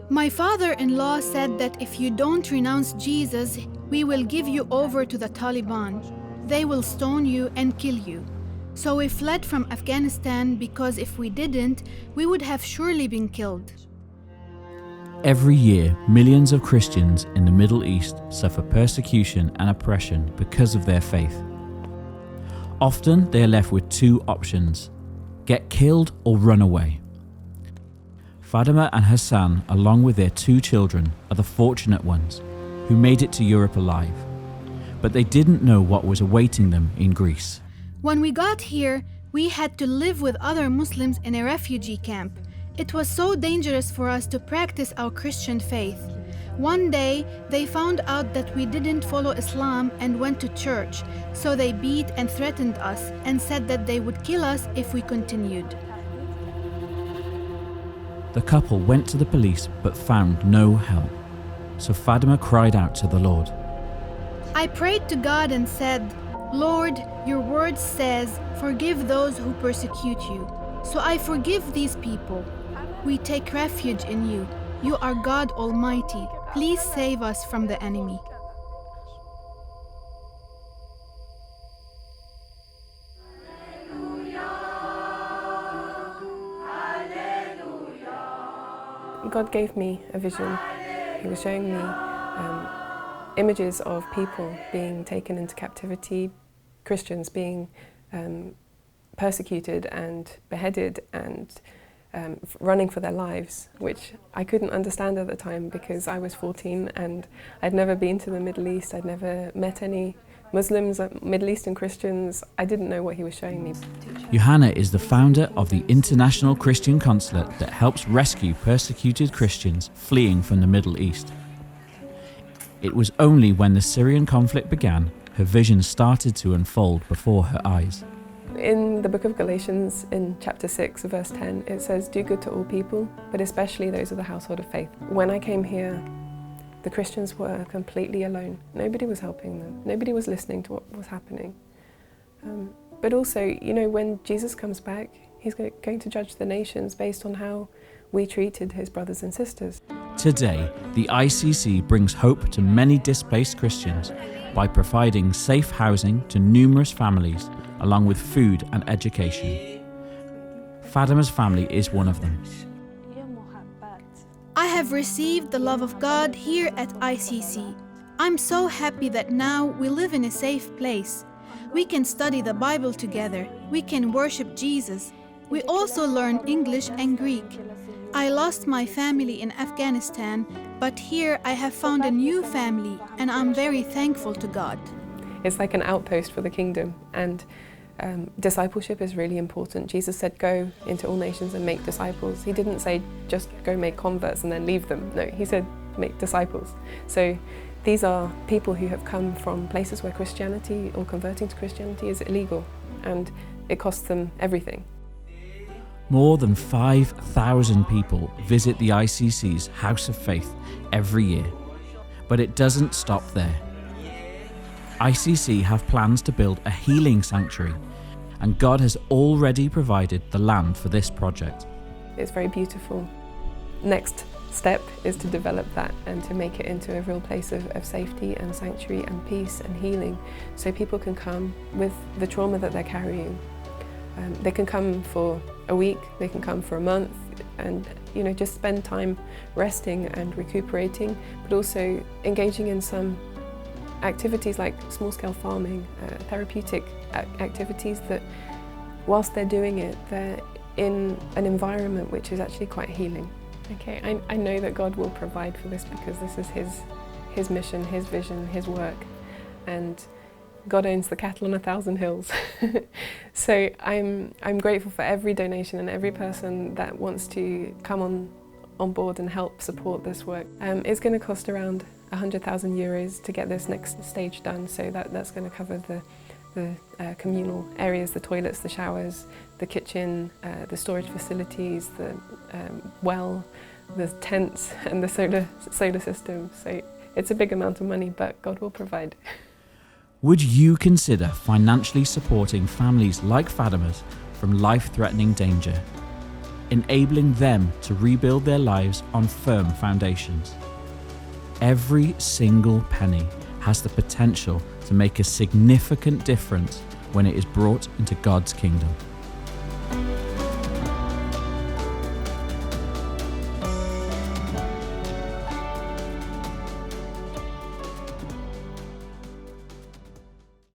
My father-in-law said that if you don't renounce Jesus, we will give you over to the Taliban. They will stone you and kill you. So we fled from Afghanistan because if we didn't, we would have surely been killed. Every year, millions of Christians in the Middle East suffer persecution and oppression because of their faith. Often they are left with two options: get killed or run away. Fatima and Hassan, along with their two children, are the fortunate ones who made it to Europe alive. But they didn't know what was awaiting them in Greece. When we got here, we had to live with other Muslims in a refugee camp. It was so dangerous for us to practice our Christian faith. One day, they found out that we didn't follow Islam and went to church, so they beat and threatened us and said that they would kill us if we continued. The couple went to the police but found no help. So Fatima cried out to the Lord. I prayed to God and said, Lord, your word says, forgive those who persecute you. So I forgive these people. We take refuge in you. You are God Almighty. Please save us from the enemy. God gave me a vision. He was showing me images of people being taken into captivity, Christians being persecuted and beheaded and running for their lives, which I couldn't understand at the time because I was 14 and I'd never been to the Middle East. I'd never met any Muslims, Middle Eastern Christians. I didn't know what he was showing me. Johanna is the founder of the International Christian Consulate that helps rescue persecuted Christians fleeing from the Middle East. It was only when the Syrian conflict began, her vision started to unfold before her eyes. In the book of Galatians, in chapter 6, verse 10, it says, do good to all people, but especially those of the household of faith. When I came here, the Christians were completely alone. Nobody was helping them. Nobody was listening to what was happening. But also, you know, when Jesus comes back, he's going to judge the nations based on how we treated his brothers and sisters. Today, the ICC brings hope to many displaced Christians by providing safe housing to numerous families, along with food and education. Fatima's family is one of them. I have received the love of God here at ICC. I'm so happy that now we live in a safe place. We can study the Bible together. We can worship Jesus. We also learn English and Greek. I lost my family in Afghanistan, but here I have found a new family and I'm very thankful to God. It's like an outpost for the kingdom, and discipleship is really important. Jesus said, go into all nations and make disciples. He didn't say just go make converts and then leave them. No, he said make disciples. So these are people who have come from places where Christianity or converting to Christianity is illegal, and it costs them everything. More than 5,000 people visit the ICC's House of Faith every year, but it doesn't stop there. ICC have plans to build a healing sanctuary, and God has already provided the land for this project. It's very beautiful. Next step is to develop that and to make it into a real place of safety and sanctuary and peace and healing, so people can come with the trauma that they're carrying. They can come for a week, they can come for a month, and just spend time resting and recuperating, but also engaging in some activities like small-scale farming, therapeutic activities that, whilst they're doing it, they're in an environment which is actually quite healing. Okay, I know that God will provide for this because this is His mission, His vision, His work, and God owns the cattle on 1,000 hills. So I'm grateful for every donation and every person that wants to come on board and help support this work. It's going to cost around 100,000 euros to get this next stage done, so that's going to cover the communal areas, the toilets, the showers, the kitchen, the storage facilities, the well, the tents and the solar system. So it's a big amount of money, but God will provide. Would you consider financially supporting families like Fatima's from life-threatening danger? enabling them to rebuild their lives on firm foundations. Every single penny has the potential to make a significant difference when it is brought into God's kingdom.